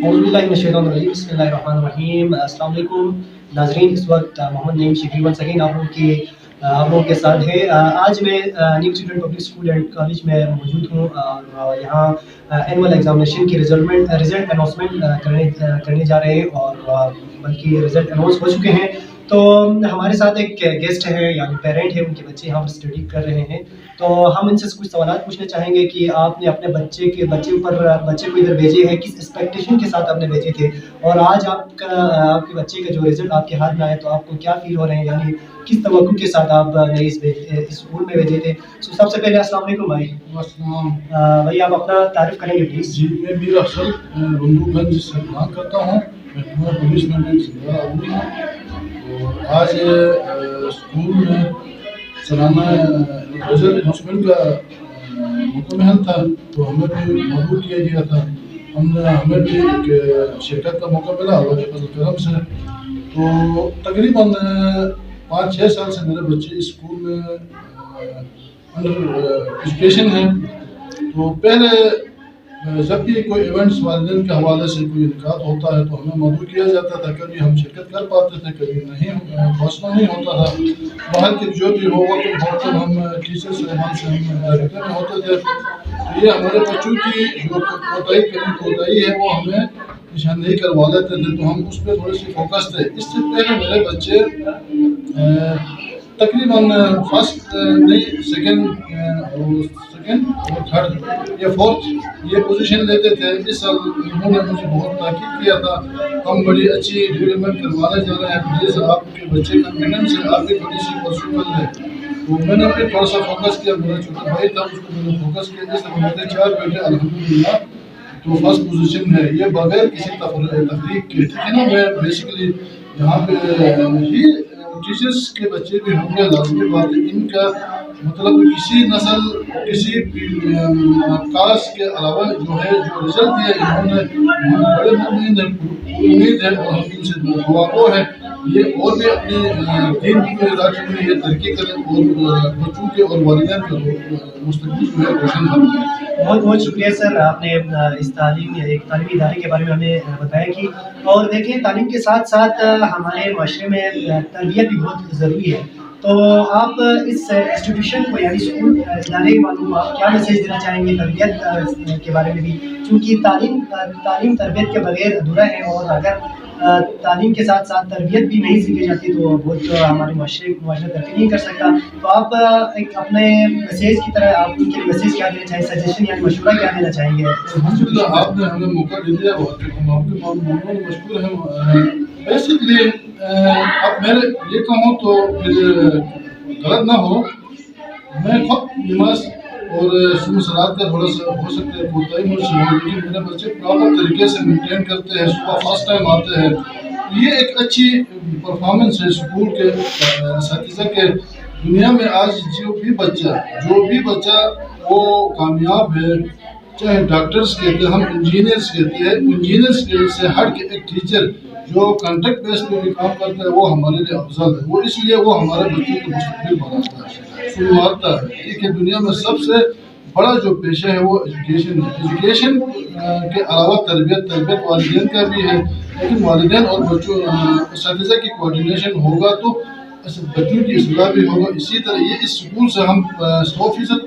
बिस्मिल्लाहिर्रहमानिर्रहीम। अस्सलाम वालेकुम नाज़रीन, इस वक्त मोहम्मद नईम शगरी वंस अगेन आप लोगों के साथ है। आज मैं new student public school and college में मौजूद हूँ और यहाँ एनुअल एग्जामिनेशन की रिजल्ट अनाउंसमेंट करने जा रहे हैं और बल्कि रिजल्ट अनाउंस हो चुके हैं। तो हमारे साथ एक गेस्ट है यानी पेरेंट है, उनके बच्चे यहाँ पर स्टडी कर रहे हैं। तो हम इनसे कुछ सवाल पूछना चाहेंगे कि आपने अपने बच्चे को इधर भेजे हैं, किस एक्सपेक्टेशन के साथ आपने भेजे थे, और आज आपके बच्चे का जो रिजल्ट आपके हाथ में आया तो आपको क्या फील हो रहे हैं, यानी किस तवक्कुं के साथ आप नए इस स्कूल में भेजे थे। सबसे पहले अस्सलाम वालेकुम भाई। भाई आप अपना तारीफ करेंगे प्लीज। जी, मैं मीर अफसल बंदूकगंज से बात करता हूँ। मैं पुलिस में आदमी हूँ। और आज स्कूल में सालाना रिजल्ट अनाउंसमेंट का मुकम्मल था, तो हमें भी मदद किया गया था। हमें भी एक शिरकत का मौका मिला अल्लाह के फजल करम से। तो तकरीबन 5-6 साल से मेरे बच्चे स्कूल में अंडर एजुकेशन है। तो पहले जब भी कोई इवेंट्स वालिदैन के हवाले से कोई इनकाद होता है तो हमें मदऊ किया जाता था। कभी हम शिरकत कर पाते थे, कभी नहीं, पॉसिबल नहीं होता था। बाहर के जो भी हो वक्त हम टीचर्स से हम रबते में होते थे। तो ये हमारे बच्चों की जो कोताही है वो हमें निशानदेही करवा लेते थे, तो हम उस पर थोड़ी सी फोकस थे। इससे पहले मेरे बच्चे तकरीबन फर्स्ट नहीं सेकंड और थर्ड या फोर्थ ये पोजीशन लेते थे। इस साल उन्होंने मुझे बहुत ताकीद किया था, हम बड़ी अच्छी डेवलपमेंट करवाने जा रहे हैं, प्लीज़ आपके बच्चे कॉन्फिडेंस है, आप भी थोड़ी सी परसू कर लें। तो मैंने भी थोड़ा सा फोकस किया। मेरा छोटा भाई था, उसको मैंने फोकस किया। जैसे मेरे 4 बेटे अल्हम्दुलिल्लाह तो फर्स्ट पोजीशन है, ये बगैर किसी तफरीक के। ठीक है ना, मैं बेसिकली यहाँ पे ही टीचर्स के बच्चे भी होंगे, लाजमी बात है। इनका मतलब किसी नस्ल किसी कास्ट के अलावा जो है जो रिजल्ट दिया इन्होंने बड़े उम्मीद है और हम इनसे दुआ है ये और भी अपने दीन की राज में ये तरक्की करें और बच्चों के और वालिदैन का मुस्तकबिल जो है रोशन करें। बहुत बहुत शुक्रिया सर, आपने इस तालीमी इदारे के बारे में हमें बताया कि और देखिए तालीम के साथ साथ हमारे माशरे में तरबियत भी बहुत ज़रूरी है। तो आप इस इंस्टीट्यूशन को यानी स्कूल इदारे वालों को आप क्या मैसेज देना चाहेंगे तरबियत के बारे में भी, क्योंकि तालीम तरबियत के बगैर अधूरा है, और अगर तालीम के साथ साथ तरबियत भी नहीं सीखी जाती तो बहुत हमारे माशरे तरक्की नहीं कर सकता। तो आप एक अपने मैसेज की तरह आप उनके लिए मैसेज क्या देना चाहेंगे, सजेशन यानी मशवरा क्या देना चाहेंगे? आपने हमें मौका दे दिया, हम आपके मशहूर हैं। बेसिकली अब मैं ये कहूँ तो फिर गलत ना हो, मैं खुद नमाज और सुबह सलाद का थोड़ा सा हो सकता है कोताही मुझसे हो, लेकिन मेरे बच्चे प्रॉपर तरीके से मेंटेन करते हैं, सुबह फर्स्ट टाइम आते हैं। ये एक अच्छी परफॉर्मेंस है स्कूल के असातिज़ा के। दुनिया में आज जो भी बच्चा वो कामयाब है, चाहे डॉक्टर्स कहते हैं, हम इंजीनियर्स कहते हैं, इंजीनियर्स से हट के एक टीचर जो कॉन्ट्रैक्ट बेस पे भी काम करता है वो हमारे लिए अफजल है। वो इसलिए वो हमारे बच्चों को मुस्तकबिल बनाता है, सुनवाता है। ठीक है, दुनिया में सबसे बड़ा जो पेशा है वो एजुकेशन है। एजुकेशन के अलावा तरबियत वालिदैन का भी है, लेकिन वालिदैन और बच्चों असातिज़ा की कोऑर्डिनेशन होगा तो बच्चों की इस्लाह भी होगा। इसी तरह ये इस स्कूल से हम 100%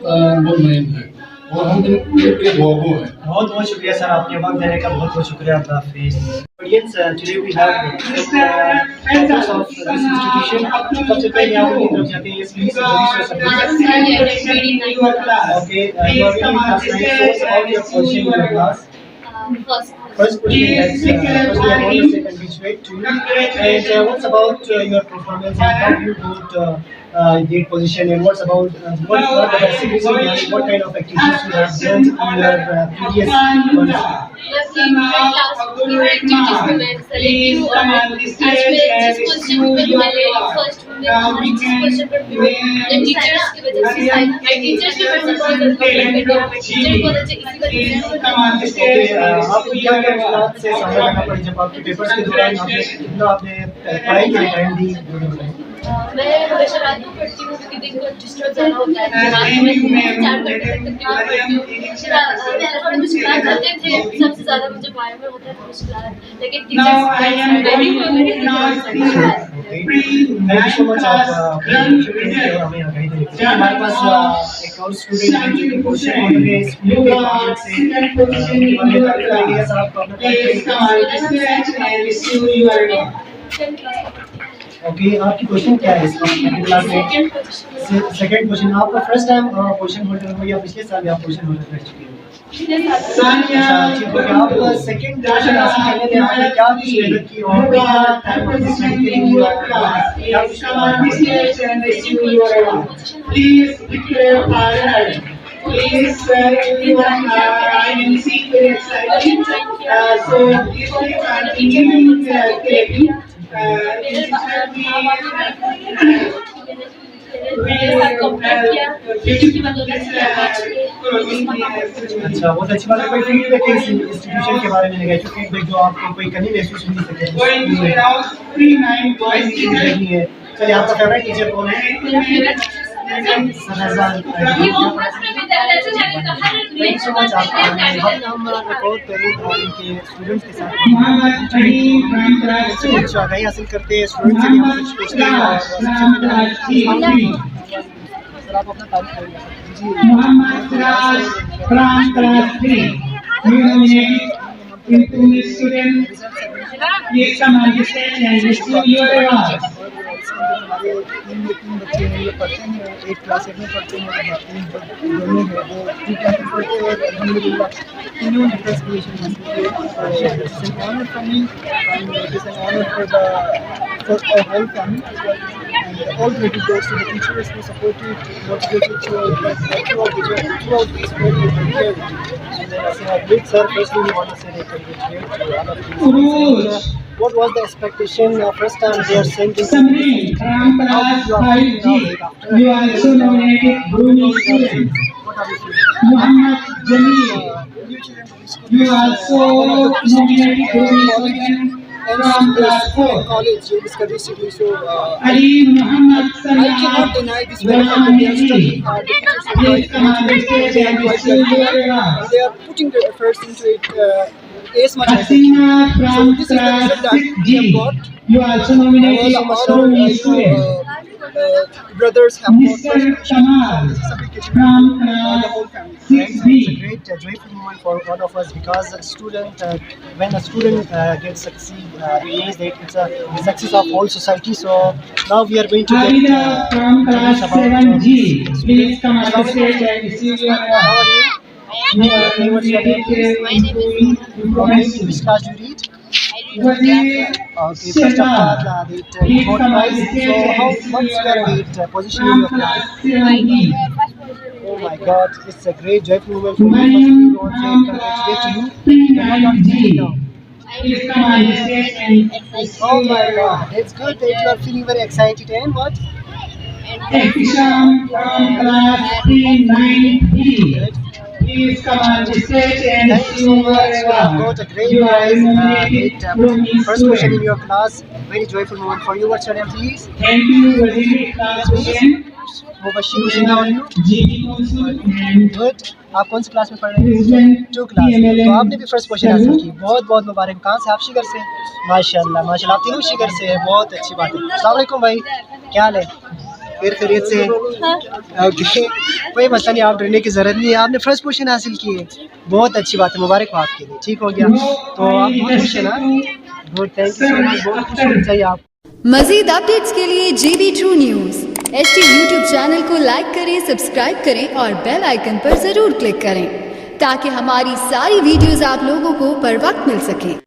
मुतमईन हैं और हम इनके दुआगो हैं। बहुत बहुत शुक्रिया सर, आपने वक्त देने का बहुत बहुत शुक्रिया। अल्लाह हाफिज़। Audience, today we have members of this institution. सबसे पहले आप उनकी तरफ जाते हैं, please introduce yourself. Okay, you are in class 9, so about your position in your class. First question, first we are on the second which way to you. And what's about your performance and how you got the position, and what's about what the basic reason and what kind of activities you have done in your previous ones? आपको क्या क्या मुश्किलात से सामना करना पड़ा जब आपके पेपर्स के दौरान आपने पढ़ाई के लिए टाइम दी? मैं हमेशा रात को पढ़ती हूँ क्योंकि दिन को डिस्टर्ब ज़्यादा होता है। रात को मैं 4 घंटे तक तकरीबन पढ़ती हूँ। थोड़े मुश्किलात होते थे, सबसे ज़्यादा मुझे बायो में होता था मुश्किलात, लेकिन teachers thank you so much आप हमें आगाही देने के लिए। हमारे पास एक और स्टूडेंट है जो कि क्वेश्चन ऑर्डर है स्कूल के माध्यम से साहब को ओके आपकी क्वेश्चन क्या है इस क्लास में? सेकंड क्वेश्चन आपका फर्स्ट टाइम क्वेश्चन होल्डर हो या पिछले साल भी आप क्वेश्चन होल्डर रह चुके हो? अच्छा ठीक है आप सेकंड क्वेश्चन हासिल करने में आपने क्या कुछ मेहनत की और कितना टाइम आपने स्पेंड किया और क्या कुछ Please declare fire. Please, everyone, I am secretly excited. So, if we continue taking, अच्छा बहुत अच्छी बात है। कोई फीडबैक है इस इंस्टीट्यूशन के बारे में लगा जो फीडबैक जो आपको कोई कमी महसूस नहीं सके नहीं है? चलिए आपका फेवरेट टीचर कौन है? थैंक यू सो मच आप हम एक और पेरेंट और इनके स्टूडेंट्स के साथ कुछ आगाही हासिल करते हैं स्टूडेंट्स से भी हम कुछ पूछते हैं और सर आप अपना तारीफ करेंगे जी into the student, please come on the stage and receive your award. हमारे तीन बच्चे हैं ये पढ़ते हैं एक क्लास 8 में पढ़ते हैं और तीन दोनों हैं वो 2 क्लास में पढ़ते हैं और अल्हम्दुलिल्लाह तीनों ने फर्स्ट पोजीशन हासिल की है। It's an honour for me and it is an honour for our whole family and all credit goes to the teachers who supported motivated throughout this very year. And as a big sir, firstly we want to say congratulations to all of you. What was the expectation first time they are saying this? Samri, Rampraj 5G, you are also nominated Bruni student. Muhammad Jamil, you are also nominated Bruni student from class 4. College in School Skardu. So Ali Muhammad I cannot deny this very fact that they are studying hard. The teachers are quite motivated, they are quite lucky, and they are putting their efforts into it as much as they can. So this is the result that we have got. You are also nominated All as our Bruni student. brothers have got Mr. first position. Kamal This is a big achievement from for the whole family. 6B. It's a great joyful moment for all of us because a student, when a student gets succeed, it means that it's a success of whole society. So now we are going to get Amina from class news about 7G. Please come on the stage and receive your How are award. you? You are nominated Which class do you read? Okay, first of all, the board prize. So what's your weight position in your class? 7D. Oh my God, it's a great joyful moment for me. First, we want to say congratulate to you. And what are you feeling now? Please come on the stage and Oh my God, it's good that you are feeling very excited. And what? Ekisham from class 390. Please come on the stage and Thank you so receive your much. You have award. got a great You are prize. nominated Bruni First question in student. your class. Very joyful moment for you. What's your name, please? Thank you, Waziri class student. Mubashir Hussain, how are you? GD Council and Good. आप कौन सी class में पढ़ रहे हैं? President 2 class. PMLA तो आपने भी first question answer की। बहुत बहुत मुबारक। कहाँ से आप शिगर से? माशाल्लाह माशाल्लाह आप तीनों शिगर से हैं। बहुत अच्छी बात है। अस्सलाम वालेकुम भाई। क्या हाल है? फिर खैरियत से? ओके कोई मसला नहीं आप डरने की ज़रूरत नहीं है। आपने फर्स्ट पोजीशन हासिल की है। बहुत अच्छी बात है मुबारक हो आपके लिए। ठीक हो गया तो आप बहुत खुश हैं ना? Good thank you so much. बहुत खुश होना चाहिए आप। मज़ीद अपडेट्स के लिए GB True News ST YouTube channel को लाइक करें, सब्सक्राइब करें और बेल आइकन पर ज़रूर क्लिक करें ताकि हमारी सारी वीडियोस आप लोगों को बर वक्त मिल सकें।